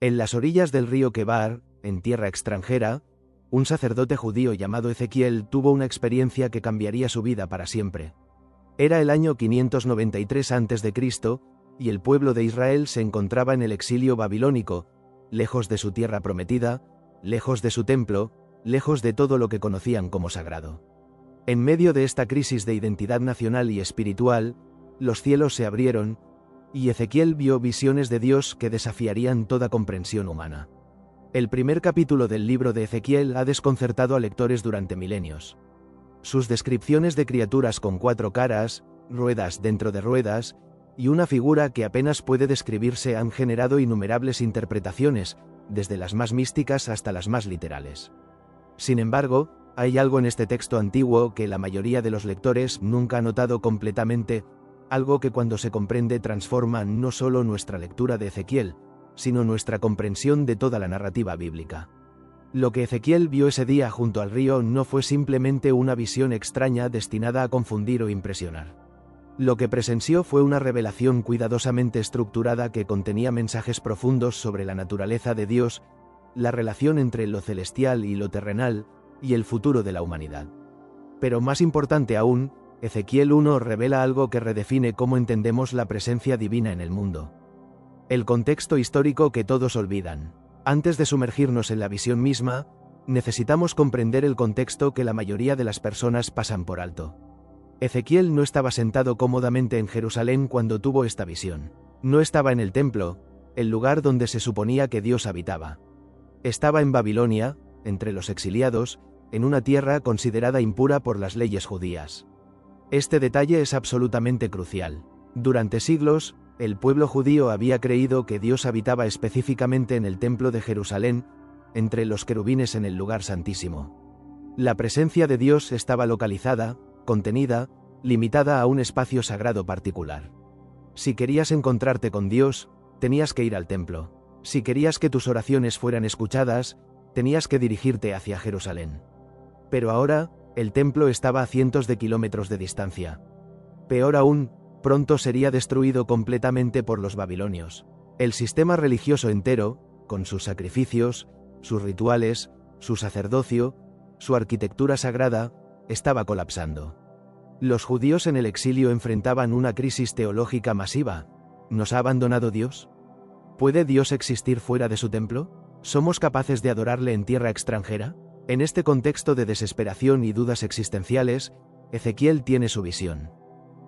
En las orillas del río Quebar, en tierra extranjera, un sacerdote judío llamado Ezequiel tuvo una experiencia que cambiaría su vida para siempre. Era el año 593 a.C., y el pueblo de Israel se encontraba en el exilio babilónico, lejos de su tierra prometida, lejos de su templo, lejos de todo lo que conocían como sagrado. En medio de esta crisis de identidad nacional y espiritual, los cielos se abrieron, y Ezequiel vio visiones de Dios que desafiarían toda comprensión humana. El primer capítulo del libro de Ezequiel ha desconcertado a lectores durante milenios. Sus descripciones de criaturas con 4 caras, ruedas dentro de ruedas, y una figura que apenas puede describirse han generado innumerables interpretaciones, desde las más místicas hasta las más literales. Sin embargo, hay algo en este texto antiguo que la mayoría de los lectores nunca ha notado completamente, algo que cuando se comprende transforma no solo nuestra lectura de Ezequiel, sino nuestra comprensión de toda la narrativa bíblica. Lo que Ezequiel vio ese día junto al río no fue simplemente una visión extraña destinada a confundir o impresionar. Lo que presenció fue una revelación cuidadosamente estructurada que contenía mensajes profundos sobre la naturaleza de Dios, la relación entre lo celestial y lo terrenal, y el futuro de la humanidad. Pero más importante aún, Ezequiel 1 revela algo que redefine cómo entendemos la presencia divina en el mundo. El contexto histórico que todos olvidan. Antes de sumergirnos en la visión misma, necesitamos comprender el contexto que la mayoría de las personas pasan por alto. Ezequiel no estaba sentado cómodamente en Jerusalén cuando tuvo esta visión. No estaba en el templo, el lugar donde se suponía que Dios habitaba. Estaba en Babilonia, entre los exiliados, en una tierra considerada impura por las leyes judías. Este detalle es absolutamente crucial. Durante siglos, el pueblo judío había creído que Dios habitaba específicamente en el templo de Jerusalén, entre los querubines en el lugar santísimo. La presencia de Dios estaba localizada, contenida, limitada a un espacio sagrado particular. Si querías encontrarte con Dios, tenías que ir al templo. Si querías que tus oraciones fueran escuchadas, tenías que dirigirte hacia Jerusalén. Pero ahora, el templo estaba a cientos de kilómetros de distancia. Peor aún, pronto sería destruido completamente por los babilonios. El sistema religioso entero, con sus sacrificios, sus rituales, su sacerdocio, su arquitectura sagrada, estaba colapsando. Los judíos en el exilio enfrentaban una crisis teológica masiva. ¿Nos ha abandonado Dios? ¿Puede Dios existir fuera de su templo? ¿Somos capaces de adorarle en tierra extranjera? En este contexto de desesperación y dudas existenciales, Ezequiel tiene su visión.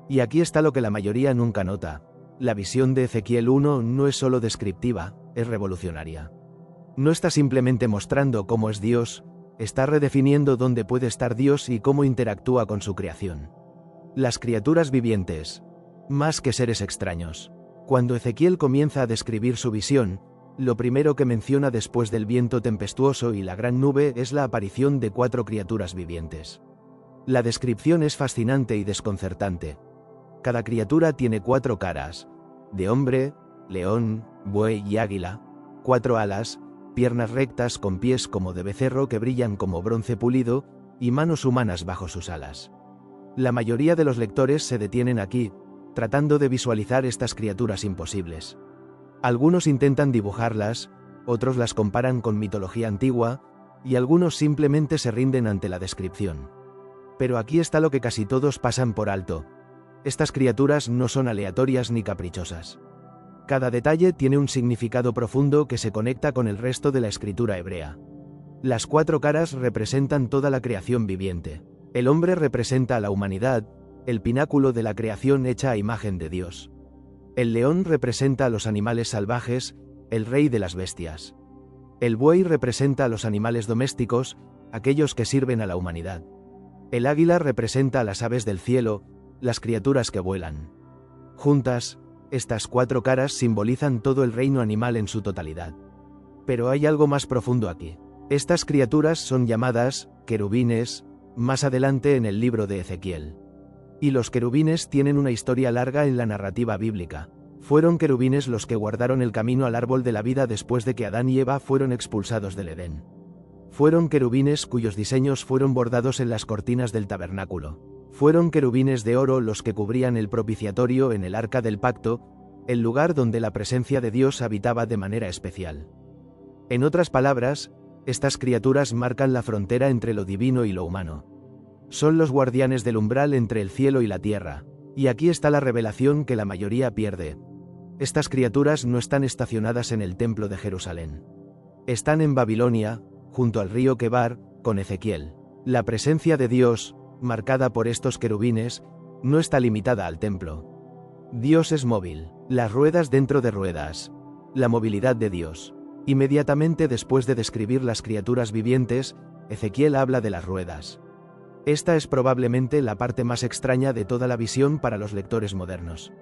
Y aquí está lo que la mayoría nunca nota. La visión de Ezequiel 1 no es solo descriptiva, es revolucionaria. No está simplemente mostrando cómo es Dios, está redefiniendo dónde puede estar Dios y cómo interactúa con su creación. Las criaturas vivientes, más que seres extraños. Cuando Ezequiel comienza a describir su visión, lo primero que menciona después del viento tempestuoso y la gran nube es la aparición de 4 criaturas vivientes. La descripción es fascinante y desconcertante. Cada criatura tiene 4 caras, de hombre, león, buey y águila, 4 alas, piernas rectas con pies como de becerro que brillan como bronce pulido, y manos humanas bajo sus alas. La mayoría de los lectores se detienen aquí, tratando de visualizar estas criaturas imposibles. Algunos intentan dibujarlas, otros las comparan con mitología antigua, y algunos simplemente se rinden ante la descripción. Pero aquí está lo que casi todos pasan por alto. Estas criaturas no son aleatorias ni caprichosas. Cada detalle tiene un significado profundo que se conecta con el resto de la escritura hebrea. Las 4 caras representan toda la creación viviente. El hombre representa a la humanidad, el pináculo de la creación hecha a imagen de Dios. El león representa a los animales salvajes, el rey de las bestias. El buey representa a los animales domésticos, aquellos que sirven a la humanidad. El águila representa a las aves del cielo, las criaturas que vuelan. Juntas, estas 4 caras simbolizan todo el reino animal en su totalidad. Pero hay algo más profundo aquí. Estas criaturas son llamadas querubines más adelante en el libro de Ezequiel. Y los querubines tienen una historia larga en la narrativa bíblica. Fueron querubines los que guardaron el camino al árbol de la vida después de que Adán y Eva fueron expulsados del Edén. Fueron querubines cuyos diseños fueron bordados en las cortinas del tabernáculo. Fueron querubines de oro los que cubrían el propiciatorio en el arca del pacto, el lugar donde la presencia de Dios habitaba de manera especial. En otras palabras, estas criaturas marcan la frontera entre lo divino y lo humano. Son los guardianes del umbral entre el cielo y la tierra, y aquí está la revelación que la mayoría pierde. Estas criaturas no están estacionadas en el templo de Jerusalén. Están en Babilonia, junto al río Quebar, con Ezequiel. La presencia de Dios, marcada por estos querubines, no está limitada al templo. Dios es móvil, las ruedas dentro de ruedas. La movilidad de Dios. Inmediatamente después de describir las criaturas vivientes, Ezequiel habla de las ruedas. Esta es probablemente la parte más extraña de toda la visión para los lectores modernos.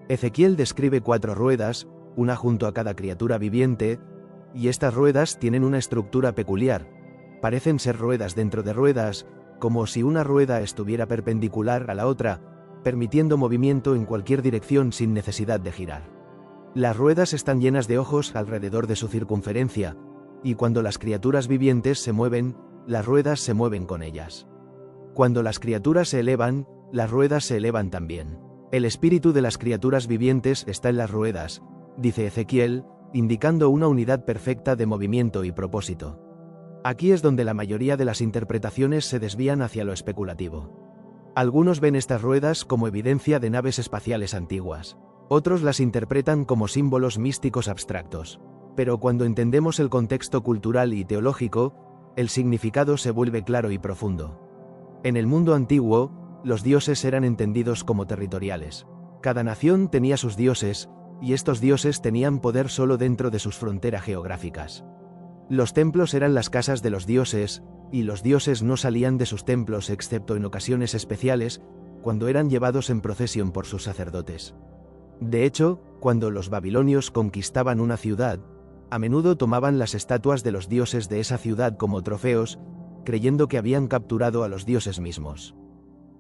Ezequiel describe 4 ruedas, una junto a cada criatura viviente, y estas ruedas tienen una estructura peculiar. Parecen ser ruedas dentro de ruedas, como si una rueda estuviera perpendicular a la otra, permitiendo movimiento en cualquier dirección sin necesidad de girar. Las ruedas están llenas de ojos alrededor de su circunferencia, y cuando las criaturas vivientes se mueven, las ruedas se mueven con ellas. Cuando las criaturas se elevan, las ruedas se elevan también. El espíritu de las criaturas vivientes está en las ruedas, dice Ezequiel, indicando una unidad perfecta de movimiento y propósito. Aquí es donde la mayoría de las interpretaciones se desvían hacia lo especulativo. Algunos ven estas ruedas como evidencia de naves espaciales antiguas. Otros las interpretan como símbolos místicos abstractos. Pero cuando entendemos el contexto cultural y teológico, el significado se vuelve claro y profundo. En el mundo antiguo, los dioses eran entendidos como territoriales. Cada nación tenía sus dioses, y estos dioses tenían poder solo dentro de sus fronteras geográficas. Los templos eran las casas de los dioses, y los dioses no salían de sus templos excepto en ocasiones especiales, cuando eran llevados en procesión por sus sacerdotes. De hecho, cuando los babilonios conquistaban una ciudad, a menudo tomaban las estatuas de los dioses de esa ciudad como trofeos, creyendo que habían capturado a los dioses mismos.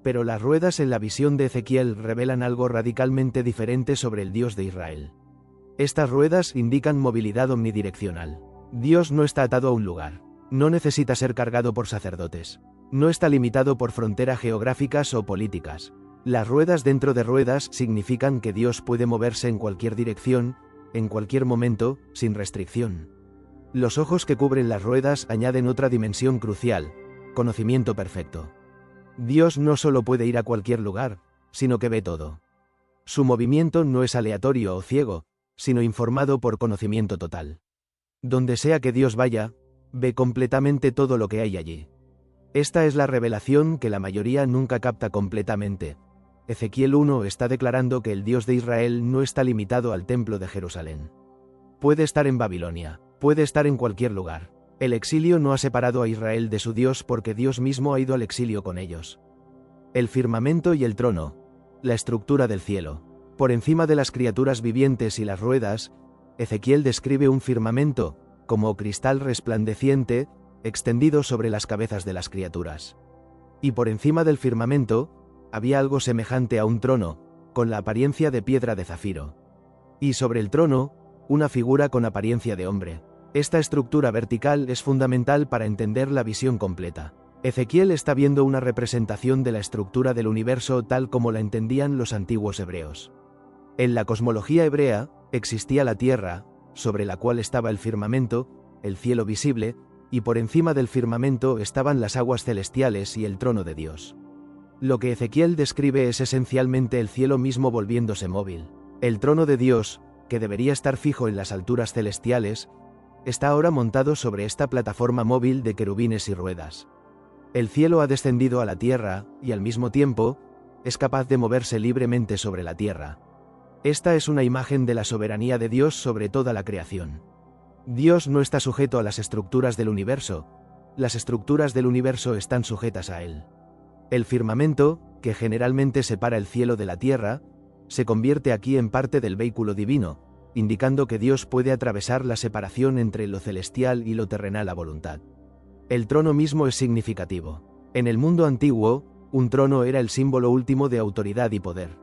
Pero las ruedas en la visión de Ezequiel revelan algo radicalmente diferente sobre el Dios de Israel. Estas ruedas indican movilidad omnidireccional. Dios no está atado a un lugar. No necesita ser cargado por sacerdotes. No está limitado por fronteras geográficas o políticas. Las ruedas dentro de ruedas significan que Dios puede moverse en cualquier dirección, en cualquier momento, sin restricción. Los ojos que cubren las ruedas añaden otra dimensión crucial: conocimiento perfecto. Dios no solo puede ir a cualquier lugar, sino que ve todo. Su movimiento no es aleatorio o ciego, sino informado por conocimiento total. Donde sea que Dios vaya, ve completamente todo lo que hay allí. Esta es la revelación que la mayoría nunca capta completamente. Ezequiel 1 está declarando que el Dios de Israel no está limitado al templo de Jerusalén. Puede estar en Babilonia, puede estar en cualquier lugar. El exilio no ha separado a Israel de su Dios porque Dios mismo ha ido al exilio con ellos. El firmamento y el trono, la estructura del cielo. Por encima de las criaturas vivientes y las ruedas, Ezequiel describe un firmamento, como cristal resplandeciente, extendido sobre las cabezas de las criaturas. Y por encima del firmamento, había algo semejante a un trono, con la apariencia de piedra de zafiro. Y sobre el trono, una figura con apariencia de hombre. Esta estructura vertical es fundamental para entender la visión completa. Ezequiel está viendo una representación de la estructura del universo tal como la entendían los antiguos hebreos. En la cosmología hebrea, existía la tierra, sobre la cual estaba el firmamento, el cielo visible, y por encima del firmamento estaban las aguas celestiales y el trono de Dios. Lo que Ezequiel describe es esencialmente el cielo mismo volviéndose móvil. El trono de Dios, que debería estar fijo en las alturas celestiales, está ahora montado sobre esta plataforma móvil de querubines y ruedas. El cielo ha descendido a la tierra, y al mismo tiempo, es capaz de moverse libremente sobre la tierra. Esta es una imagen de la soberanía de Dios sobre toda la creación. Dios no está sujeto a las estructuras del universo, las estructuras del universo están sujetas a Él. El firmamento, que generalmente separa el cielo de la tierra, se convierte aquí en parte del vehículo divino, indicando que Dios puede atravesar la separación entre lo celestial y lo terrenal a voluntad. El trono mismo es significativo. En el mundo antiguo, un trono era el símbolo último de autoridad y poder.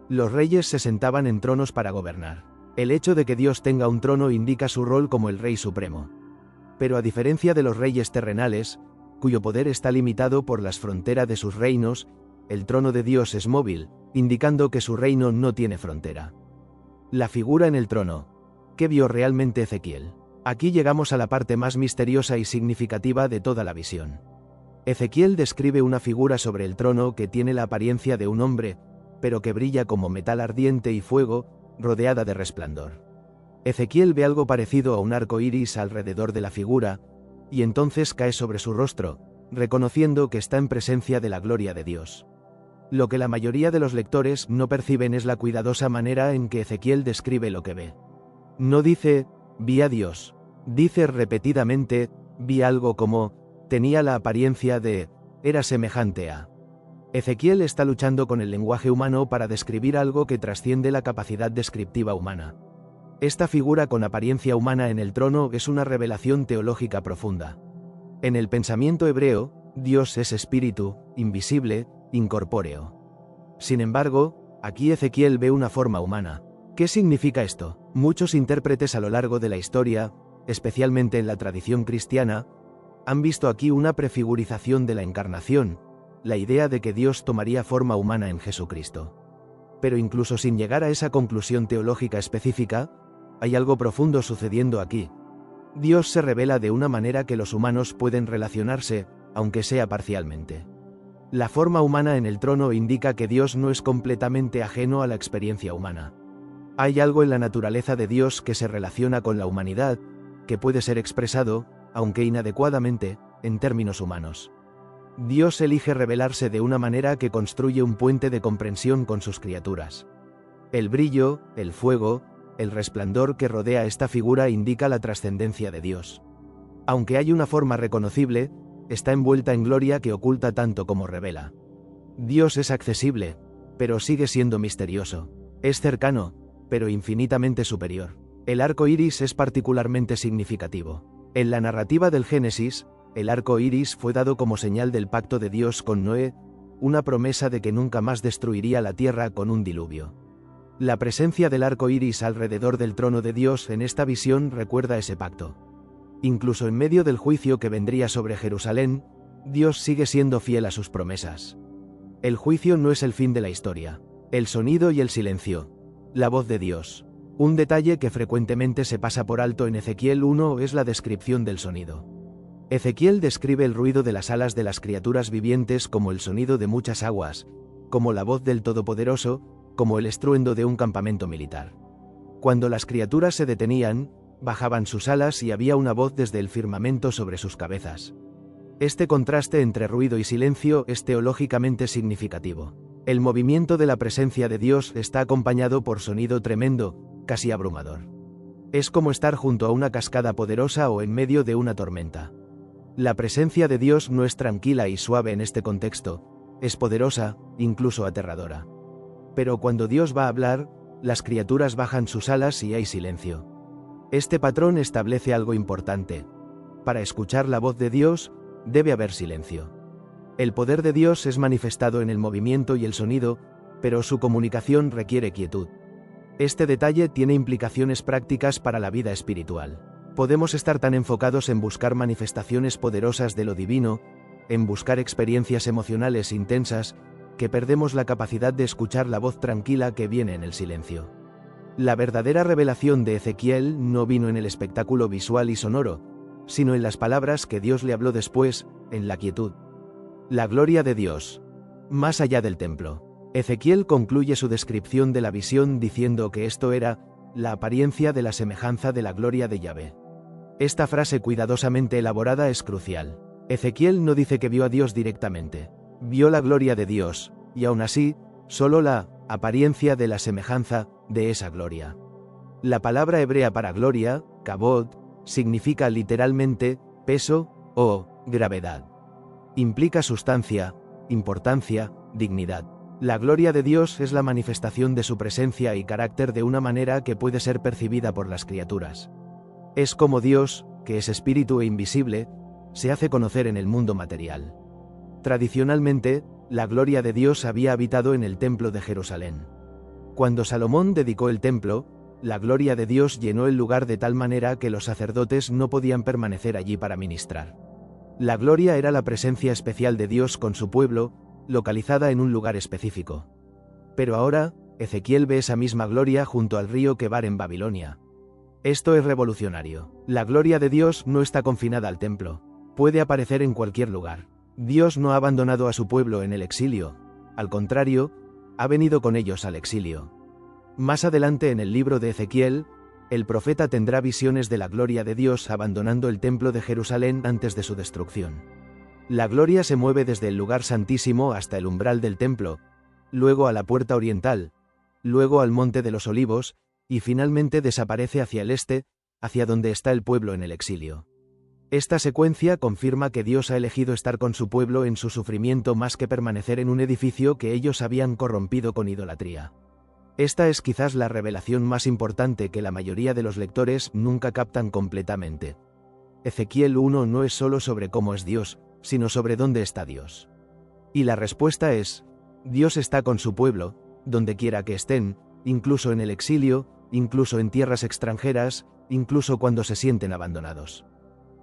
Los reyes se sentaban en tronos para gobernar. El hecho de que Dios tenga un trono indica su rol como el Rey Supremo. Pero a diferencia de los reyes terrenales, cuyo poder está limitado por las fronteras de sus reinos, el trono de Dios es móvil, indicando que su reino no tiene frontera. La figura en el trono. ¿Qué vio realmente Ezequiel? Aquí llegamos a la parte más misteriosa y significativa de toda la visión. Ezequiel describe una figura sobre el trono que tiene la apariencia de un hombre, pero que brilla como metal ardiente y fuego, rodeada de resplandor. Ezequiel ve algo parecido a un arco iris alrededor de la figura, y entonces cae sobre su rostro, reconociendo que está en presencia de la gloria de Dios. Lo que la mayoría de los lectores no perciben es la cuidadosa manera en que Ezequiel describe lo que ve. No dice, vi a Dios. Dice repetidamente, vi algo como, tenía la apariencia de, era semejante a. Ezequiel está luchando con el lenguaje humano para describir algo que trasciende la capacidad descriptiva humana. Esta figura con apariencia humana en el trono es una revelación teológica profunda. En el pensamiento hebreo, Dios es espíritu, invisible, incorpóreo. Sin embargo, aquí Ezequiel ve una forma humana. ¿Qué significa esto? Muchos intérpretes a lo largo de la historia, especialmente en la tradición cristiana, han visto aquí una prefigurización de la encarnación, la idea de que Dios tomaría forma humana en Jesucristo. Pero incluso sin llegar a esa conclusión teológica específica, hay algo profundo sucediendo aquí. Dios se revela de una manera que los humanos pueden relacionarse, aunque sea parcialmente. La forma humana en el trono indica que Dios no es completamente ajeno a la experiencia humana. Hay algo en la naturaleza de Dios que se relaciona con la humanidad, que puede ser expresado, aunque inadecuadamente, en términos humanos. Dios elige revelarse de una manera que construye un puente de comprensión con sus criaturas. El brillo, el fuego, el resplandor que rodea esta figura indica la trascendencia de Dios. Aunque hay una forma reconocible, está envuelta en gloria que oculta tanto como revela. Dios es accesible, pero sigue siendo misterioso. Es cercano, pero infinitamente superior. El arco iris es particularmente significativo. En la narrativa del Génesis, el arco iris fue dado como señal del pacto de Dios con Noé, una promesa de que nunca más destruiría la tierra con un diluvio. La presencia del arco iris alrededor del trono de Dios en esta visión recuerda ese pacto. Incluso en medio del juicio que vendría sobre Jerusalén, Dios sigue siendo fiel a sus promesas. El juicio no es el fin de la historia. El sonido y el silencio. La voz de Dios. Un detalle que frecuentemente se pasa por alto en Ezequiel 1 es la descripción del sonido. Ezequiel describe el ruido de las alas de las criaturas vivientes como el sonido de muchas aguas, como la voz del Todopoderoso, como el estruendo de un campamento militar. Cuando las criaturas se detenían, bajaban sus alas y había una voz desde el firmamento sobre sus cabezas. Este contraste entre ruido y silencio es teológicamente significativo. El movimiento de la presencia de Dios está acompañado por sonido tremendo, casi abrumador. Es como estar junto a una cascada poderosa o en medio de una tormenta. La presencia de Dios no es tranquila y suave en este contexto, es poderosa, incluso aterradora. Pero cuando Dios va a hablar, las criaturas bajan sus alas y hay silencio. Este patrón establece algo importante. Para escuchar la voz de Dios, debe haber silencio. El poder de Dios es manifestado en el movimiento y el sonido, pero su comunicación requiere quietud. Este detalle tiene implicaciones prácticas para la vida espiritual. Podemos estar tan enfocados en buscar manifestaciones poderosas de lo divino, en buscar experiencias emocionales intensas, que perdemos la capacidad de escuchar la voz tranquila que viene en el silencio. La verdadera revelación de Ezequiel no vino en el espectáculo visual y sonoro, sino en las palabras que Dios le habló después, en la quietud. La gloria de Dios. Más allá del templo. Ezequiel concluye su descripción de la visión diciendo que esto era la apariencia de la semejanza de la gloria de Yahvé. Esta frase cuidadosamente elaborada es crucial. Ezequiel no dice que vio a Dios directamente. Vio la gloria de Dios, y aún así, solo la apariencia de la semejanza de esa gloria. La palabra hebrea para gloria, kabod, significa literalmente peso o gravedad. Implica sustancia, importancia, dignidad. La gloria de Dios es la manifestación de su presencia y carácter de una manera que puede ser percibida por las criaturas. Es como Dios, que es espíritu e invisible, se hace conocer en el mundo material. Tradicionalmente, la gloria de Dios había habitado en el templo de Jerusalén. Cuando Salomón dedicó el templo, la gloria de Dios llenó el lugar de tal manera que los sacerdotes no podían permanecer allí para ministrar. La gloria era la presencia especial de Dios con su pueblo, localizada en un lugar específico. Pero ahora, Ezequiel ve esa misma gloria junto al río Quebar en Babilonia. Esto es revolucionario. La gloria de Dios no está confinada al templo. Puede aparecer en cualquier lugar. Dios no ha abandonado a su pueblo en el exilio. Al contrario, ha venido con ellos al exilio. Más adelante en el libro de Ezequiel, el profeta tendrá visiones de la gloria de Dios abandonando el templo de Jerusalén antes de su destrucción. La gloria se mueve desde el lugar santísimo hasta el umbral del templo, luego a la puerta oriental, luego al monte de los olivos, y finalmente desaparece hacia el este, hacia donde está el pueblo en el exilio. Esta secuencia confirma que Dios ha elegido estar con su pueblo en su sufrimiento más que permanecer en un edificio que ellos habían corrompido con idolatría. Esta es quizás la revelación más importante que la mayoría de los lectores nunca captan completamente. Ezequiel 1 no es solo sobre cómo es Dios, sino sobre dónde está Dios. Y la respuesta es: Dios está con su pueblo, donde quiera que estén, incluso en el exilio, incluso en tierras extranjeras, incluso cuando se sienten abandonados.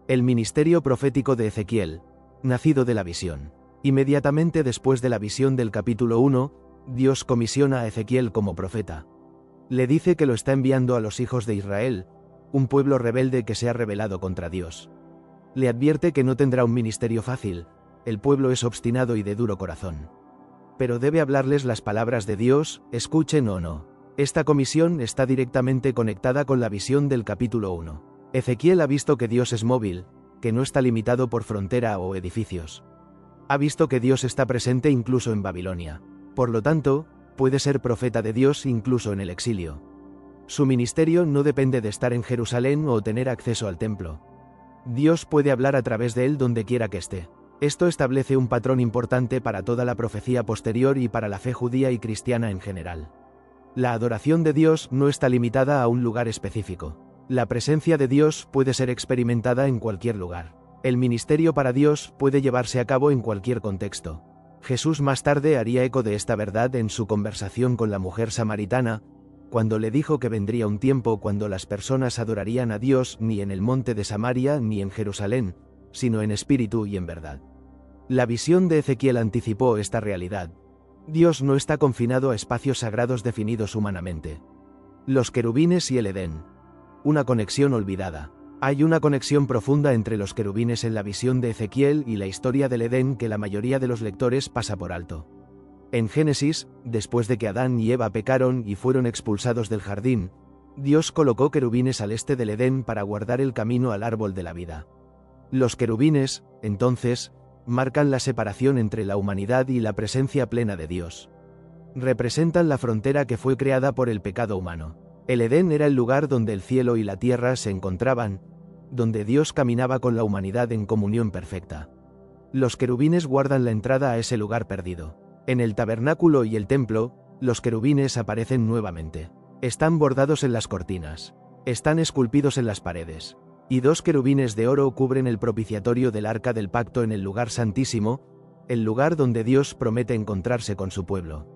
El ministerio profético de Ezequiel, nacido de la visión. Inmediatamente después de la visión del capítulo 1, Dios comisiona a Ezequiel como profeta. Le dice que lo está enviando a los hijos de Israel, un pueblo rebelde que se ha rebelado contra Dios. Le advierte que no tendrá un ministerio fácil, el pueblo es obstinado y de duro corazón. Pero debe hablarles las palabras de Dios, escuchen o no. Esta comisión está directamente conectada con la visión del capítulo 1. Ezequiel ha visto que Dios es móvil, que no está limitado por frontera o edificios. Ha visto que Dios está presente incluso en Babilonia. Por lo tanto, puede ser profeta de Dios incluso en el exilio. Su ministerio no depende de estar en Jerusalén o tener acceso al templo. Dios puede hablar a través de él donde quiera que esté. Esto establece un patrón importante para toda la profecía posterior y para la fe judía y cristiana en general. La adoración de Dios no está limitada a un lugar específico. La presencia de Dios puede ser experimentada en cualquier lugar. El ministerio para Dios puede llevarse a cabo en cualquier contexto. Jesús más tarde haría eco de esta verdad en su conversación con la mujer samaritana, cuando le dijo que vendría un tiempo cuando las personas adorarían a Dios ni en el monte de Samaria ni en Jerusalén, sino en espíritu y en verdad. La visión de Ezequiel anticipó esta realidad. Dios no está confinado a espacios sagrados definidos humanamente. Los querubines y el Edén. Una conexión olvidada. Hay una conexión profunda entre los querubines en la visión de Ezequiel y la historia del Edén que la mayoría de los lectores pasa por alto. En Génesis, después de que Adán y Eva pecaron y fueron expulsados del jardín, Dios colocó querubines al este del Edén para guardar el camino al árbol de la vida. Los querubines, entonces, marcan la separación entre la humanidad y la presencia plena de Dios. Representan la frontera que fue creada por el pecado humano. El Edén era el lugar donde el cielo y la tierra se encontraban, donde Dios caminaba con la humanidad en comunión perfecta. Los querubines guardan la entrada a ese lugar perdido. En el tabernáculo y el templo, los querubines aparecen nuevamente. Están bordados en las cortinas. Están esculpidos en las paredes. Y 2 querubines de oro cubren el propiciatorio del arca del pacto en el lugar santísimo, el lugar donde Dios promete encontrarse con su pueblo.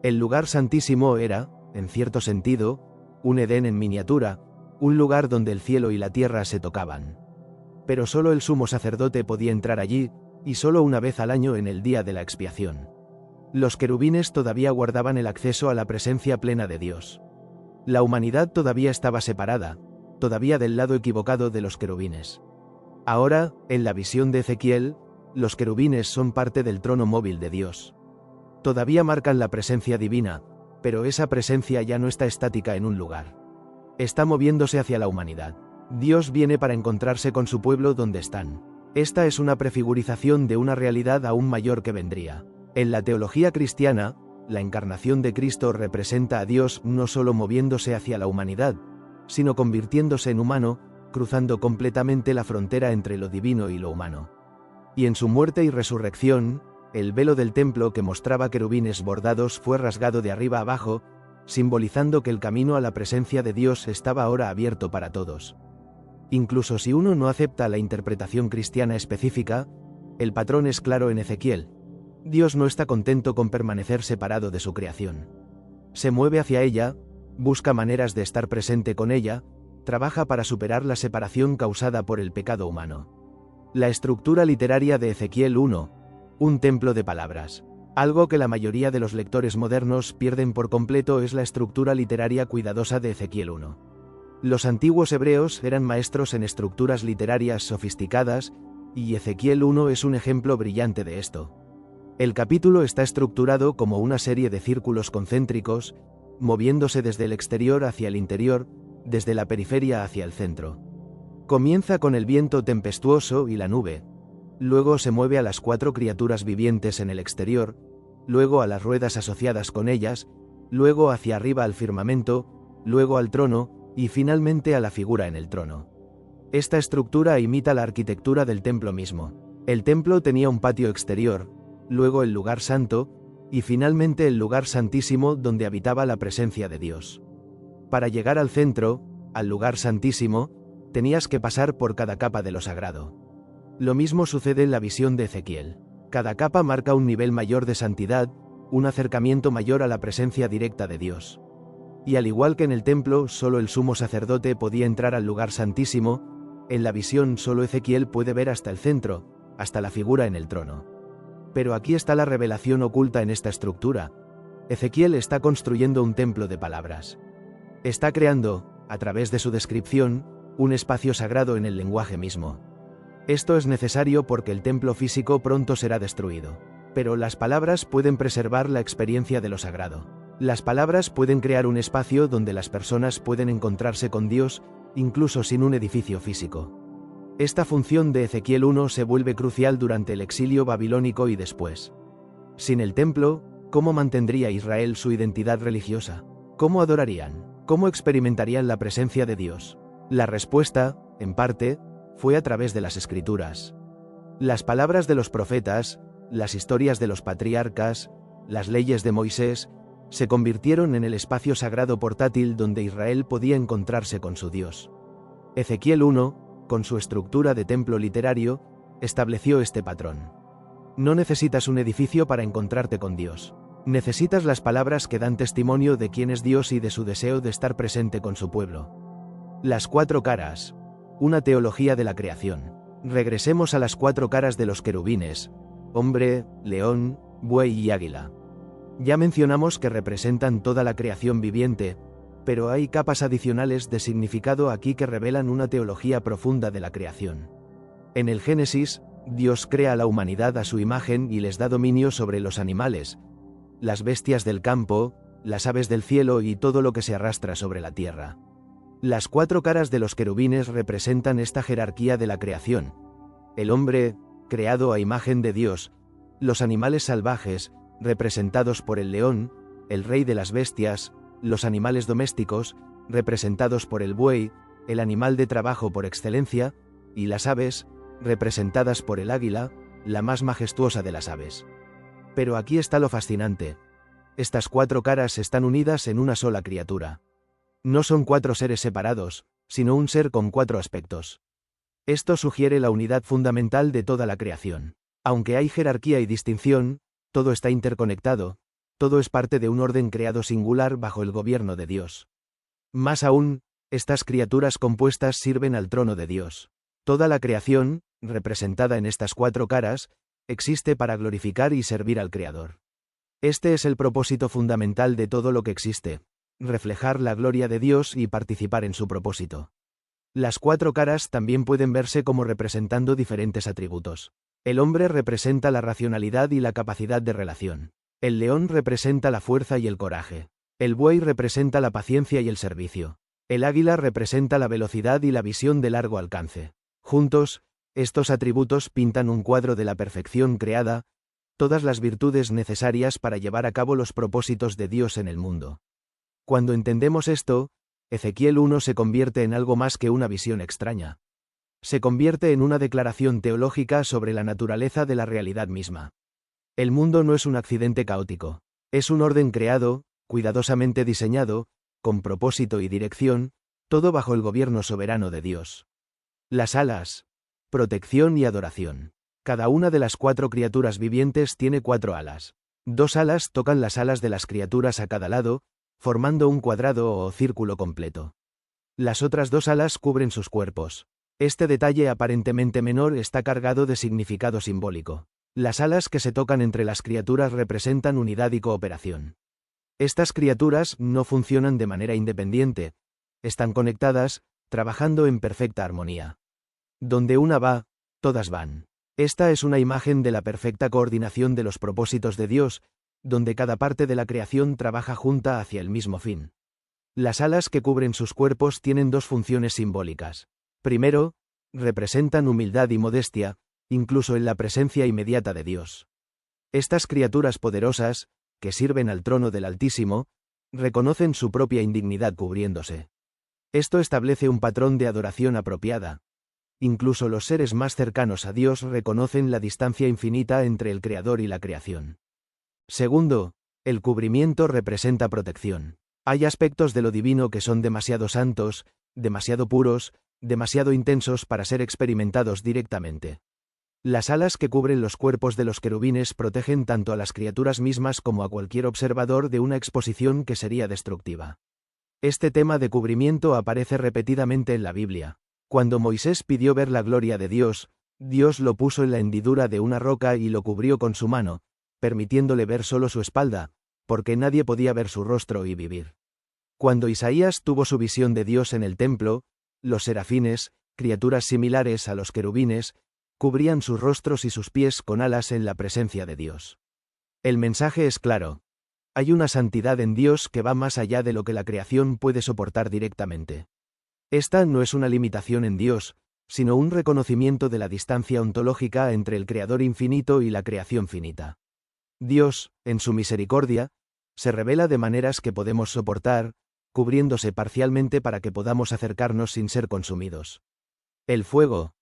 El lugar santísimo era, en cierto sentido, un Edén en miniatura, un lugar donde el cielo y la tierra se tocaban. Pero solo el sumo sacerdote podía entrar allí, y solo una vez al año en el día de la expiación. Los querubines todavía guardaban el acceso a la presencia plena de Dios. La humanidad todavía estaba separada, todavía del lado equivocado de los querubines. Ahora, en la visión de Ezequiel, los querubines son parte del trono móvil de Dios. Todavía marcan la presencia divina, pero esa presencia ya no está estática en un lugar. Está moviéndose hacia la humanidad. Dios viene para encontrarse con su pueblo donde están. Esta es una prefigurización de una realidad aún mayor que vendría. En la teología cristiana, la encarnación de Cristo representa a Dios no solo moviéndose hacia la humanidad, sino convirtiéndose en humano, cruzando completamente la frontera entre lo divino y lo humano. Y en su muerte y resurrección, el velo del templo que mostraba querubines bordados fue rasgado de arriba abajo, simbolizando que el camino a la presencia de Dios estaba ahora abierto para todos. Incluso si uno no acepta la interpretación cristiana específica, el patrón es claro en Ezequiel. Dios no está contento con permanecer separado de su creación. Se mueve hacia ella, busca maneras de estar presente con ella, trabaja para superar la separación causada por el pecado humano. La estructura literaria de Ezequiel 1, un templo de palabras. Algo que la mayoría de los lectores modernos pierden por completo es la estructura literaria cuidadosa de Ezequiel 1. Los antiguos hebreos eran maestros en estructuras literarias sofisticadas, y Ezequiel 1 es un ejemplo brillante de esto. El capítulo está estructurado como una serie de círculos concéntricos, moviéndose desde el exterior hacia el interior, desde la periferia hacia el centro. Comienza con el viento tempestuoso y la nube, luego se mueve a las 4 criaturas vivientes en el exterior, luego a las ruedas asociadas con ellas, luego hacia arriba al firmamento, luego al trono, y finalmente a la figura en el trono. Esta estructura imita la arquitectura del templo mismo. El templo tenía un patio exterior, luego el lugar santo, y finalmente el lugar santísimo donde habitaba la presencia de Dios. Para llegar al centro, al lugar santísimo, tenías que pasar por cada capa de lo sagrado. Lo mismo sucede en la visión de Ezequiel. Cada capa marca un nivel mayor de santidad, un acercamiento mayor a la presencia directa de Dios. Y al igual que en el templo, solo el sumo sacerdote podía entrar al lugar santísimo, en la visión solo Ezequiel puede ver hasta el centro, hasta la figura en el trono. Pero aquí está la revelación oculta en esta estructura. Ezequiel está construyendo un templo de palabras. Está creando, a través de su descripción, un espacio sagrado en el lenguaje mismo. Esto es necesario porque el templo físico pronto será destruido. Pero las palabras pueden preservar la experiencia de lo sagrado. Las palabras pueden crear un espacio donde las personas pueden encontrarse con Dios, incluso sin un edificio físico. Esta función de Ezequiel 1 se vuelve crucial durante el exilio babilónico y después. Sin el templo, ¿cómo mantendría Israel su identidad religiosa? ¿Cómo adorarían? ¿Cómo experimentarían la presencia de Dios? La respuesta, en parte, fue a través de las Escrituras. Las palabras de los profetas, las historias de los patriarcas, las leyes de Moisés, se convirtieron en el espacio sagrado portátil donde Israel podía encontrarse con su Dios. Ezequiel 1, con su estructura de templo literario, estableció este patrón. No necesitas un edificio para encontrarte con Dios. Necesitas las palabras que dan testimonio de quién es Dios y de su deseo de estar presente con su pueblo. Las 4 caras. Una teología de la creación. Regresemos a las 4 caras de los querubines: hombre, león, buey y águila. Ya mencionamos que representan toda la creación viviente, pero hay capas adicionales de significado aquí que revelan una teología profunda de la creación. En el Génesis, Dios crea a la humanidad a su imagen y les da dominio sobre los animales, las bestias del campo, las aves del cielo y todo lo que se arrastra sobre la tierra. Las 4 caras de los querubines representan esta jerarquía de la creación: el hombre, creado a imagen de Dios; los animales salvajes, representados por el león; el rey de las bestias; los animales domésticos, representados por el buey, el animal de trabajo por excelencia; y las aves, representadas por el águila, la más majestuosa de las aves. Pero aquí está lo fascinante. Estas 4 caras están unidas en una sola criatura. No son 4 seres separados, sino un ser con 4 aspectos. Esto sugiere la unidad fundamental de toda la creación. Aunque hay jerarquía y distinción, todo está interconectado, todo es parte de un orden creado singular bajo el gobierno de Dios. Más aún, estas criaturas compuestas sirven al trono de Dios. Toda la creación, representada en estas 4 caras, existe para glorificar y servir al Creador. Este es el propósito fundamental de todo lo que existe: reflejar la gloria de Dios y participar en su propósito. Las 4 caras también pueden verse como representando diferentes atributos. El hombre representa la racionalidad y la capacidad de relación. El león representa la fuerza y el coraje. El buey representa la paciencia y el servicio. El águila representa la velocidad y la visión de largo alcance. Juntos, estos atributos pintan un cuadro de la perfección creada, todas las virtudes necesarias para llevar a cabo los propósitos de Dios en el mundo. Cuando entendemos esto, Ezequiel 1 se convierte en algo más que una visión extraña. Se convierte en una declaración teológica sobre la naturaleza de la realidad misma. El mundo no es un accidente caótico. Es un orden creado, cuidadosamente diseñado, con propósito y dirección, todo bajo el gobierno soberano de Dios. Las alas. Protección y adoración. Cada una de las 4 criaturas vivientes tiene 4 alas. 2 alas tocan las alas de las criaturas a cada lado, formando un cuadrado o círculo completo. Las otras 2 alas cubren sus cuerpos. Este detalle aparentemente menor está cargado de significado simbólico. Las alas que se tocan entre las criaturas representan unidad y cooperación. Estas criaturas no funcionan de manera independiente, están conectadas, trabajando en perfecta armonía. Donde una va, todas van. Esta es una imagen de la perfecta coordinación de los propósitos de Dios, donde cada parte de la creación trabaja junta hacia el mismo fin. Las alas que cubren sus cuerpos tienen dos funciones simbólicas. Primero, representan humildad y modestia, incluso en la presencia inmediata de Dios. Estas criaturas poderosas, que sirven al trono del Altísimo, reconocen su propia indignidad cubriéndose. Esto establece un patrón de adoración apropiada. Incluso los seres más cercanos a Dios reconocen la distancia infinita entre el Creador y la creación. Segundo, el cubrimiento representa protección. Hay aspectos de lo divino que son demasiado santos, demasiado puros, demasiado intensos para ser experimentados directamente. Las alas que cubren los cuerpos de los querubines protegen tanto a las criaturas mismas como a cualquier observador de una exposición que sería destructiva. Este tema de cubrimiento aparece repetidamente en la Biblia. Cuando Moisés pidió ver la gloria de Dios, Dios lo puso en la hendidura de una roca y lo cubrió con su mano, permitiéndole ver solo su espalda, porque nadie podía ver su rostro y vivir. Cuando Isaías tuvo su visión de Dios en el templo, los serafines, criaturas similares a los querubines, cubrían sus rostros y sus pies con alas en la presencia de Dios. El mensaje es claro. Hay una santidad en Dios que va más allá de lo que la creación puede soportar directamente. Esta no es una limitación en Dios, sino un reconocimiento de la distancia ontológica entre el Creador infinito y la creación finita. Dios, en su misericordia, se revela de maneras que podemos soportar, cubriéndose parcialmente para que podamos acercarnos sin ser consumidos. El fuego.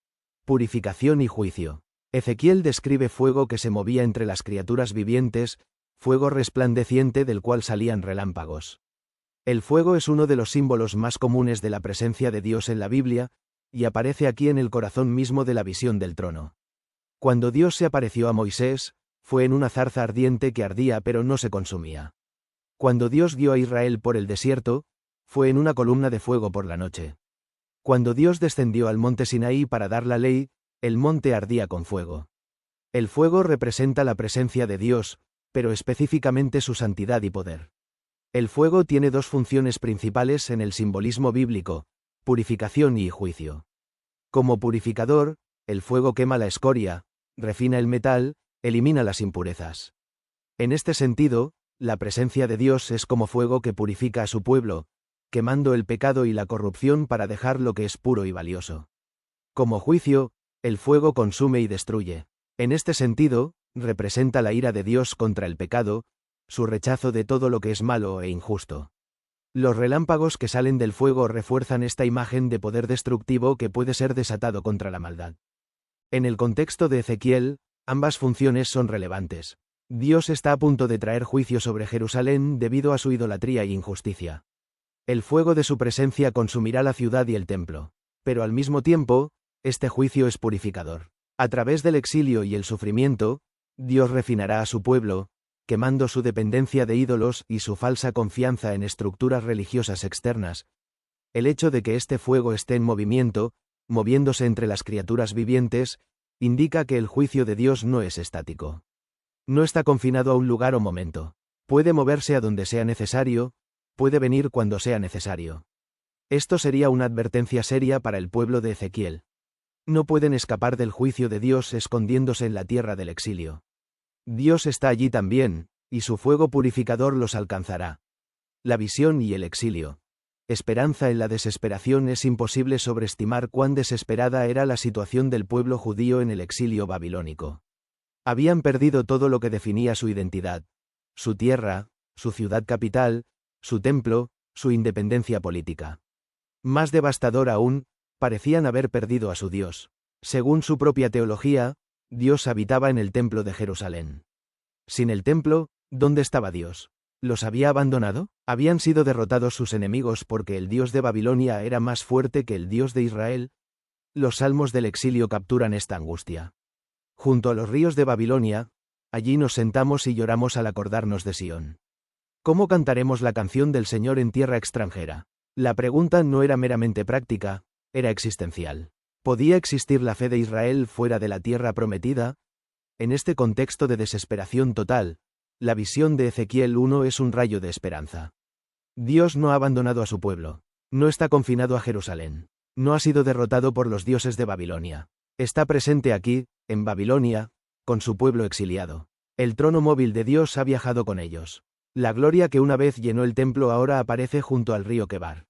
Purificación y juicio. Ezequiel describe fuego que se movía entre las criaturas vivientes, fuego resplandeciente del cual salían relámpagos. El fuego es uno de los símbolos más comunes de la presencia de Dios en la Biblia, y aparece aquí en el corazón mismo de la visión del trono. Cuando Dios se apareció a Moisés, fue en una zarza ardiente que ardía pero no se consumía. Cuando Dios guió a Israel por el desierto, fue en una columna de fuego por la noche. Cuando Dios descendió al monte Sinaí para dar la ley, el monte ardía con fuego. El fuego representa la presencia de Dios, pero específicamente su santidad y poder. El fuego tiene dos funciones principales en el simbolismo bíblico: purificación y juicio. Como purificador, el fuego quema la escoria, refina el metal, elimina las impurezas. En este sentido, la presencia de Dios es como fuego que purifica a su pueblo, quemando el pecado y la corrupción para dejar lo que es puro y valioso. Como juicio, el fuego consume y destruye. En este sentido, representa la ira de Dios contra el pecado, su rechazo de todo lo que es malo e injusto. Los relámpagos que salen del fuego refuerzan esta imagen de poder destructivo que puede ser desatado contra la maldad. En el contexto de Ezequiel, ambas funciones son relevantes. Dios está a punto de traer juicio sobre Jerusalén debido a su idolatría e injusticia. El fuego de su presencia consumirá la ciudad y el templo. Pero al mismo tiempo, este juicio es purificador. A través del exilio y el sufrimiento, Dios refinará a su pueblo, quemando su dependencia de ídolos y su falsa confianza en estructuras religiosas externas. El hecho de que este fuego esté en movimiento, moviéndose entre las criaturas vivientes, indica que el juicio de Dios no es estático. No está confinado a un lugar o momento. Puede moverse a donde sea necesario, puede venir cuando sea necesario. Esto sería una advertencia seria para el pueblo de Ezequiel. No pueden escapar del juicio de Dios escondiéndose en la tierra del exilio. Dios está allí también, y su fuego purificador los alcanzará. La visión y el exilio. Esperanza en la desesperación. Es imposible sobreestimar cuán desesperada era la situación del pueblo judío en el exilio babilónico. Habían perdido todo lo que definía su identidad: su tierra, su ciudad capital, su templo, su independencia política. Más devastador aún, parecían haber perdido a su Dios. Según su propia teología, Dios habitaba en el templo de Jerusalén. Sin el templo, ¿dónde estaba Dios? ¿Los había abandonado? ¿Habían sido derrotados sus enemigos porque el Dios de Babilonia era más fuerte que el Dios de Israel? Los salmos del exilio capturan esta angustia. Junto a los ríos de Babilonia, allí nos sentamos y lloramos al acordarnos de Sión. ¿Cómo cantaremos la canción del Señor en tierra extranjera? La pregunta no era meramente práctica, era existencial. ¿Podía existir la fe de Israel fuera de la tierra prometida? En este contexto de desesperación total, la visión de Ezequiel 1 es un rayo de esperanza. Dios no ha abandonado a su pueblo. No está confinado a Jerusalén. No ha sido derrotado por los dioses de Babilonia. Está presente aquí, en Babilonia, con su pueblo exiliado. El trono móvil de Dios ha viajado con ellos. La gloria que una vez llenó el templo ahora aparece junto al río Quebar.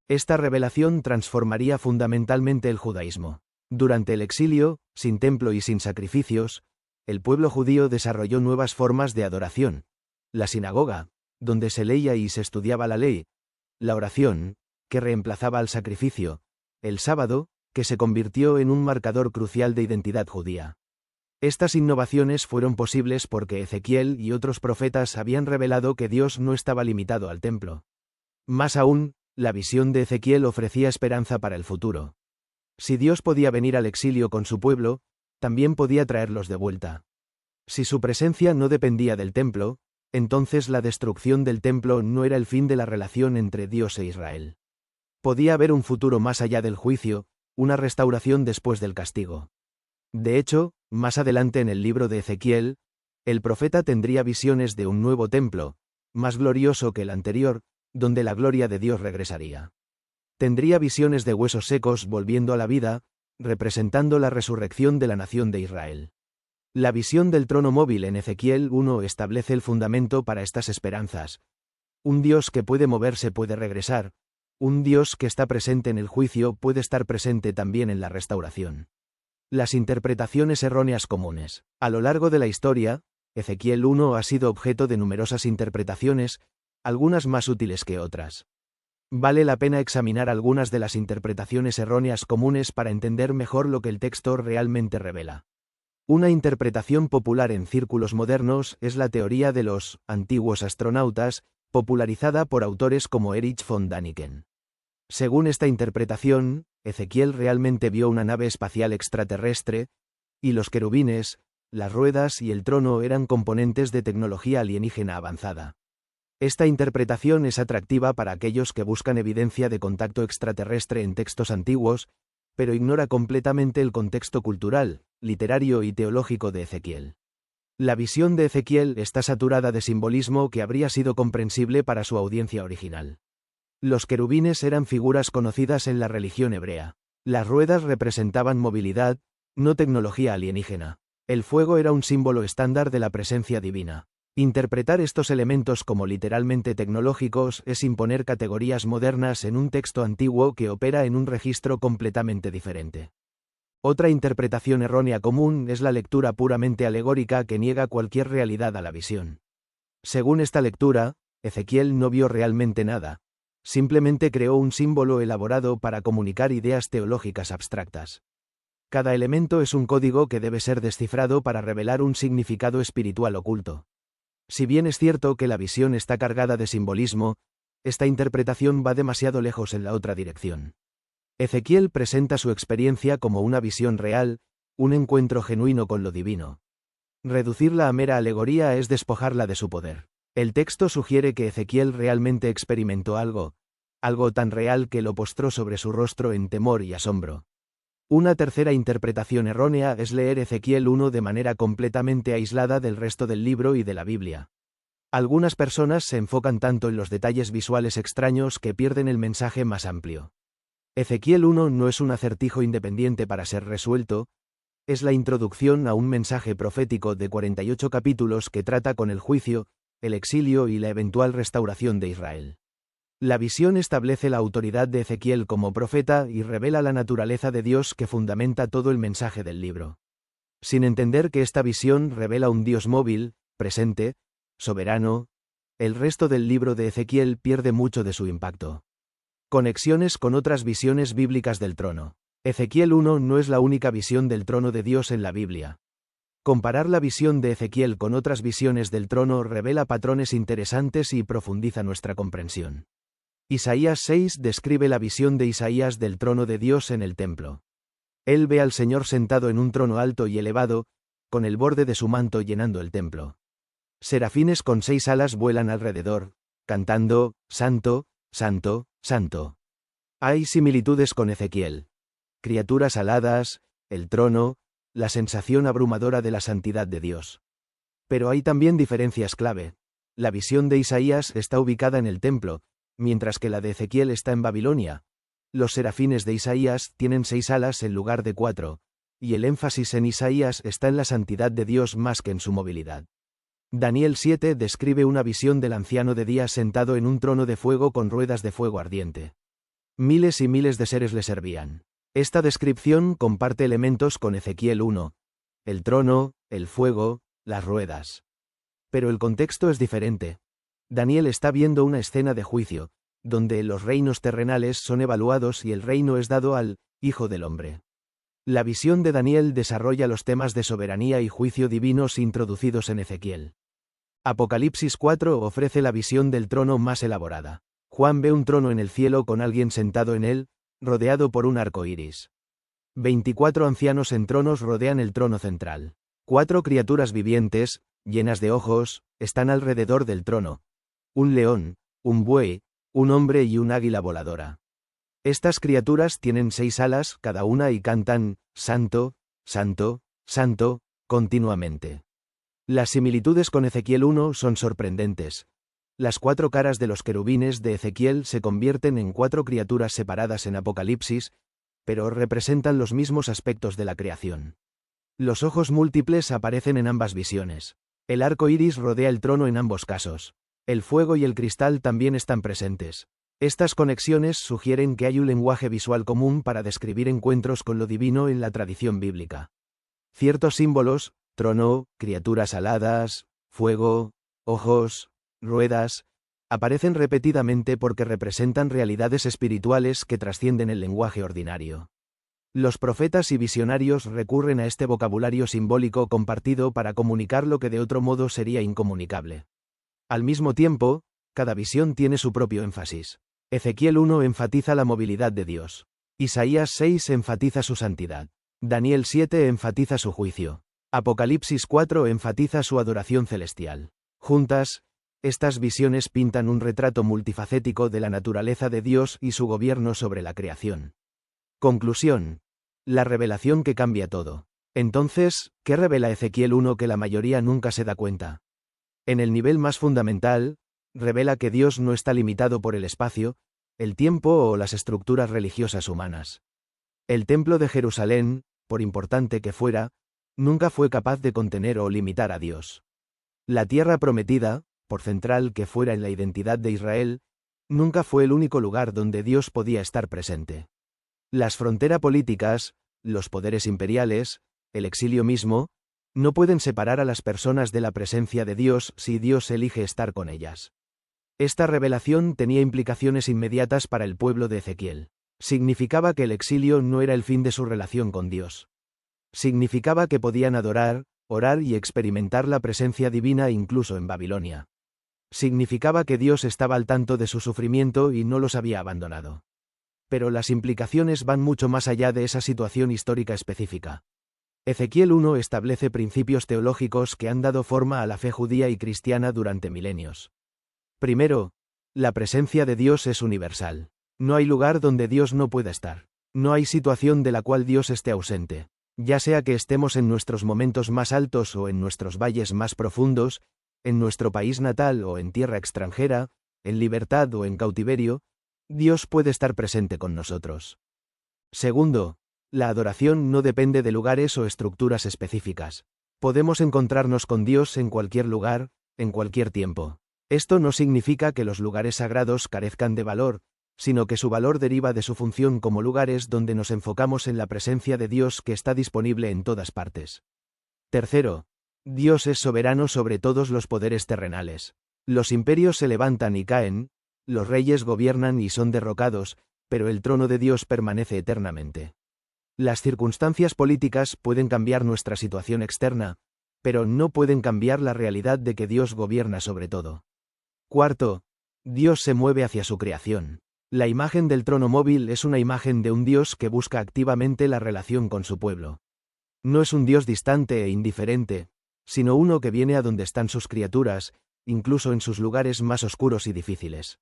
Esta revelación transformaría fundamentalmente el judaísmo. Durante el exilio, sin templo y sin sacrificios, el pueblo judío desarrolló nuevas formas de adoración. La sinagoga, donde se leía y se estudiaba la ley. La oración, que reemplazaba al sacrificio. El sábado, que se convirtió en un marcador crucial de identidad judía. Estas innovaciones fueron posibles porque Ezequiel y otros profetas habían revelado que Dios no estaba limitado al templo. Más aún, la visión de Ezequiel ofrecía esperanza para el futuro. Si Dios podía venir al exilio con su pueblo, también podía traerlos de vuelta. Si su presencia no dependía del templo, entonces la destrucción del templo no era el fin de la relación entre Dios e Israel. Podía haber un futuro más allá del juicio, una restauración después del castigo. De hecho, más adelante en el libro de Ezequiel, el profeta tendría visiones de un nuevo templo, más glorioso que el anterior, donde la gloria de Dios regresaría. Tendría visiones de huesos secos volviendo a la vida, representando la resurrección de la nación de Israel. La visión del trono móvil en Ezequiel 1 establece el fundamento para estas esperanzas. Un Dios que puede moverse puede regresar, un Dios que está presente en el juicio puede estar presente también en la restauración. Las interpretaciones erróneas comunes. A lo largo de la historia, Ezequiel 1 ha sido objeto de numerosas interpretaciones, algunas más útiles que otras. Vale la pena examinar algunas de las interpretaciones erróneas comunes para entender mejor lo que el texto realmente revela. Una interpretación popular en círculos modernos es la teoría de los antiguos astronautas, popularizada por autores como Erich von Däniken. Según esta interpretación, Ezequiel realmente vio una nave espacial extraterrestre, y los querubines, las ruedas y el trono eran componentes de tecnología alienígena avanzada. Esta interpretación es atractiva para aquellos que buscan evidencia de contacto extraterrestre en textos antiguos, pero ignora completamente el contexto cultural, literario y teológico de Ezequiel. La visión de Ezequiel está saturada de simbolismo que habría sido comprensible para su audiencia original. Los querubines eran figuras conocidas en la religión hebrea. Las ruedas representaban movilidad, no tecnología alienígena. El fuego era un símbolo estándar de la presencia divina. Interpretar estos elementos como literalmente tecnológicos es imponer categorías modernas en un texto antiguo que opera en un registro completamente diferente. Otra interpretación errónea común es la lectura puramente alegórica que niega cualquier realidad a la visión. Según esta lectura, Ezequiel no vio realmente nada. Simplemente creó un símbolo elaborado para comunicar ideas teológicas abstractas. Cada elemento es un código que debe ser descifrado para revelar un significado espiritual oculto. Si bien es cierto que la visión está cargada de simbolismo, esta interpretación va demasiado lejos en la otra dirección. Ezequiel presenta su experiencia como una visión real, un encuentro genuino con lo divino. Reducirla a mera alegoría es despojarla de su poder. El texto sugiere que Ezequiel realmente experimentó algo tan real que lo postró sobre su rostro en temor y asombro. Una tercera interpretación errónea es leer Ezequiel 1 de manera completamente aislada del resto del libro y de la Biblia. Algunas personas se enfocan tanto en los detalles visuales extraños que pierden el mensaje más amplio. Ezequiel 1 no es un acertijo independiente para ser resuelto, es la introducción a un mensaje profético de 48 capítulos que trata con el juicio, el exilio y la eventual restauración de Israel. La visión establece la autoridad de Ezequiel como profeta y revela la naturaleza de Dios que fundamenta todo el mensaje del libro. Sin entender que esta visión revela un Dios móvil, presente, soberano, el resto del libro de Ezequiel pierde mucho de su impacto. Conexiones con otras visiones bíblicas del trono. Ezequiel 1 no es la única visión del trono de Dios en la Biblia. Comparar la visión de Ezequiel con otras visiones del trono revela patrones interesantes y profundiza nuestra comprensión. Isaías 6 describe la visión de Isaías del trono de Dios en el templo. Él ve al Señor sentado en un trono alto y elevado, con el borde de su manto llenando el templo. Serafines con 6 alas vuelan alrededor, cantando, Santo, Santo, Santo. Hay similitudes con Ezequiel. Criaturas aladas, el trono, la sensación abrumadora de la santidad de Dios. Pero hay también diferencias clave. La visión de Isaías está ubicada en el templo, mientras que la de Ezequiel está en Babilonia. Los serafines de Isaías tienen 6 alas en lugar de 4, y el énfasis en Isaías está en la santidad de Dios más que en su movilidad. Daniel 7 describe una visión del anciano de días sentado en un trono de fuego con ruedas de fuego ardiente. Miles y miles de seres le servían. Esta descripción comparte elementos con Ezequiel 1, el trono, el fuego, las ruedas. Pero el contexto es diferente. Daniel está viendo una escena de juicio, donde los reinos terrenales son evaluados y el reino es dado al Hijo del Hombre. La visión de Daniel desarrolla los temas de soberanía y juicio divinos introducidos en Ezequiel. Apocalipsis 4 ofrece la visión del trono más elaborada. Juan ve un trono en el cielo con alguien sentado en él, rodeado por un arco iris. 24 ancianos en tronos rodean el trono central. 4 criaturas vivientes, llenas de ojos, están alrededor del trono. Un león, un buey, un hombre y un águila voladora. Estas criaturas tienen 6 alas cada una y cantan, Santo, Santo, Santo, continuamente. Las similitudes con Ezequiel 1 son sorprendentes. Las 4 caras de los querubines de Ezequiel se convierten en 4 criaturas separadas en Apocalipsis, pero representan los mismos aspectos de la creación. Los ojos múltiples aparecen en ambas visiones. El arco iris rodea el trono en ambos casos. El fuego y el cristal también están presentes. Estas conexiones sugieren que hay un lenguaje visual común para describir encuentros con lo divino en la tradición bíblica. Ciertos símbolos, trono, criaturas aladas, fuego, ojos, ruedas, aparecen repetidamente porque representan realidades espirituales que trascienden el lenguaje ordinario. Los profetas y visionarios recurren a este vocabulario simbólico compartido para comunicar lo que de otro modo sería incomunicable. Al mismo tiempo, cada visión tiene su propio énfasis. Ezequiel 1 enfatiza la movilidad de Dios. Isaías 6 enfatiza su santidad. Daniel 7 enfatiza su juicio. Apocalipsis 4 enfatiza su adoración celestial. Juntas, estas visiones pintan un retrato multifacético de la naturaleza de Dios y su gobierno sobre la creación. Conclusión. La revelación que cambia todo. Entonces, ¿qué revela Ezequiel 1 que la mayoría nunca se da cuenta? En el nivel más fundamental, revela que Dios no está limitado por el espacio, el tiempo o las estructuras religiosas humanas. El templo de Jerusalén, por importante que fuera, nunca fue capaz de contener o limitar a Dios. La tierra prometida, por central que fuera en la identidad de Israel, nunca fue el único lugar donde Dios podía estar presente. Las fronteras políticas, los poderes imperiales, el exilio mismo, no pueden separar a las personas de la presencia de Dios si Dios elige estar con ellas. Esta revelación tenía implicaciones inmediatas para el pueblo de Ezequiel. Significaba que el exilio no era el fin de su relación con Dios. Significaba que podían adorar, orar y experimentar la presencia divina incluso en Babilonia. Significaba que Dios estaba al tanto de su sufrimiento y no los había abandonado. Pero las implicaciones van mucho más allá de esa situación histórica específica. Ezequiel 1 establece principios teológicos que han dado forma a la fe judía y cristiana durante milenios. Primero, la presencia de Dios es universal. No hay lugar donde Dios no pueda estar. No hay situación de la cual Dios esté ausente. Ya sea que estemos en nuestros momentos más altos o en nuestros valles más profundos, en nuestro país natal o en tierra extranjera, en libertad o en cautiverio, Dios puede estar presente con nosotros. Segundo, la adoración no depende de lugares o estructuras específicas. Podemos encontrarnos con Dios en cualquier lugar, en cualquier tiempo. Esto no significa que los lugares sagrados carezcan de valor, sino que su valor deriva de su función como lugares donde nos enfocamos en la presencia de Dios que está disponible en todas partes. Tercero, Dios es soberano sobre todos los poderes terrenales. Los imperios se levantan y caen, los reyes gobiernan y son derrocados, pero el trono de Dios permanece eternamente. Las circunstancias políticas pueden cambiar nuestra situación externa, pero no pueden cambiar la realidad de que Dios gobierna sobre todo. Cuarto, Dios se mueve hacia su creación. La imagen del trono móvil es una imagen de un Dios que busca activamente la relación con su pueblo. No es un Dios distante e indiferente, sino uno que viene a donde están sus criaturas, incluso en sus lugares más oscuros y difíciles.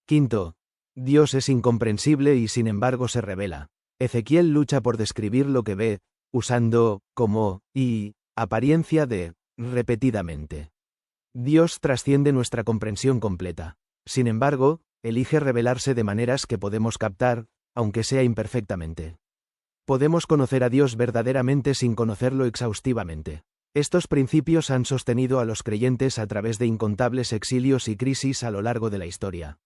Quinto, Dios es incomprensible y sin embargo se revela. Ezequiel lucha por describir lo que ve, usando como y apariencia de repetidamente. Dios trasciende nuestra comprensión completa. Sin embargo, elige revelarse de maneras que podemos captar, aunque sea imperfectamente. Podemos conocer a Dios verdaderamente sin conocerlo exhaustivamente. Estos principios han sostenido a los creyentes a través de incontables exilios y crisis a lo largo de la historia.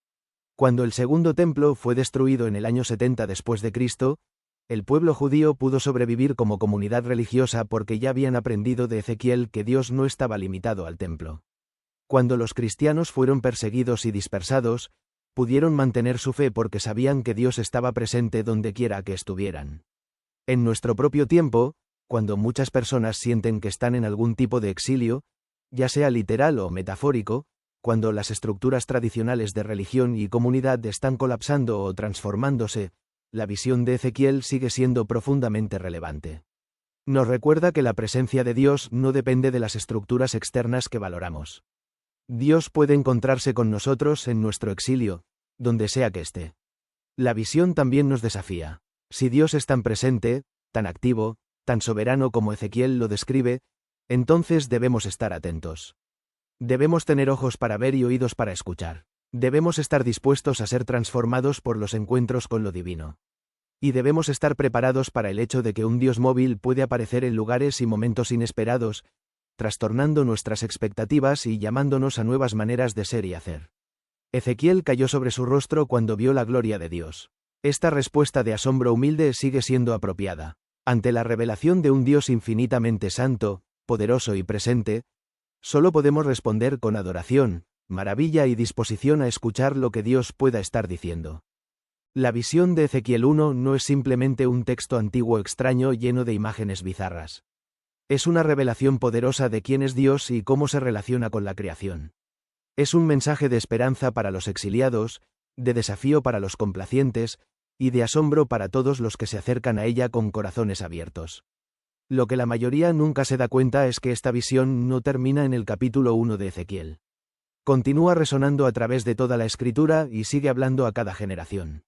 Cuando el segundo templo fue destruido en el año 70 después de Cristo, el pueblo judío pudo sobrevivir como comunidad religiosa porque ya habían aprendido de Ezequiel que Dios no estaba limitado al templo. Cuando los cristianos fueron perseguidos y dispersados, pudieron mantener su fe porque sabían que Dios estaba presente donde quiera que estuvieran. En nuestro propio tiempo, cuando muchas personas sienten que están en algún tipo de exilio, ya sea literal o metafórico, cuando las estructuras tradicionales de religión y comunidad están colapsando o transformándose, la visión de Ezequiel sigue siendo profundamente relevante. Nos recuerda que la presencia de Dios no depende de las estructuras externas que valoramos. Dios puede encontrarse con nosotros en nuestro exilio, donde sea que esté. La visión también nos desafía. Si Dios es tan presente, tan activo, tan soberano como Ezequiel lo describe, entonces debemos estar atentos. Debemos tener ojos para ver y oídos para escuchar. Debemos estar dispuestos a ser transformados por los encuentros con lo divino. Y debemos estar preparados para el hecho de que un Dios móvil puede aparecer en lugares y momentos inesperados, trastornando nuestras expectativas y llamándonos a nuevas maneras de ser y hacer. Ezequiel cayó sobre su rostro cuando vio la gloria de Dios. Esta respuesta de asombro humilde sigue siendo apropiada. Ante la revelación de un Dios infinitamente santo, poderoso y presente, solo podemos responder con adoración, maravilla y disposición a escuchar lo que Dios pueda estar diciendo. La visión de Ezequiel 1 no es simplemente un texto antiguo extraño lleno de imágenes bizarras. Es una revelación poderosa de quién es Dios y cómo se relaciona con la creación. Es un mensaje de esperanza para los exiliados, de desafío para los complacientes, y de asombro para todos los que se acercan a ella con corazones abiertos. Lo que la mayoría nunca se da cuenta es que esta visión no termina en el capítulo 1 de Ezequiel. Continúa resonando a través de toda la escritura y sigue hablando a cada generación.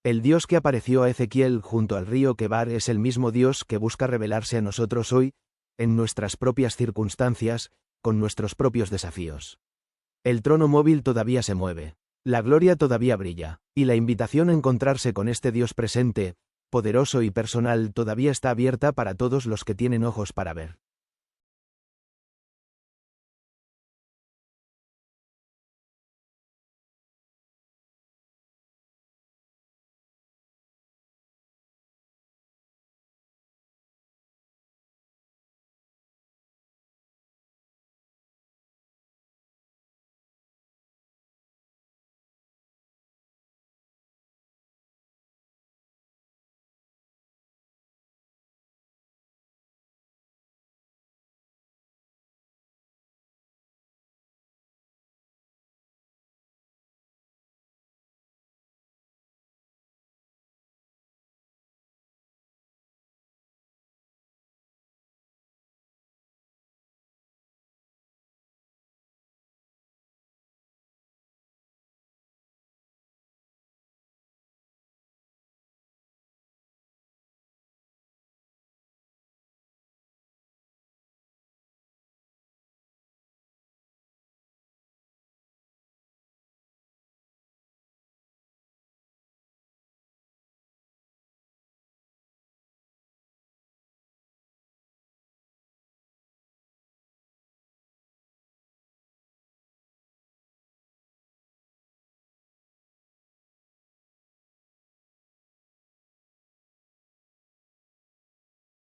El Dios que apareció a Ezequiel junto al río Quebar es el mismo Dios que busca revelarse a nosotros hoy, en nuestras propias circunstancias, con nuestros propios desafíos. El trono móvil todavía se mueve, la gloria todavía brilla, y la invitación a encontrarse con este Dios presente, poderoso y personal todavía está abierta para todos los que tienen ojos para ver.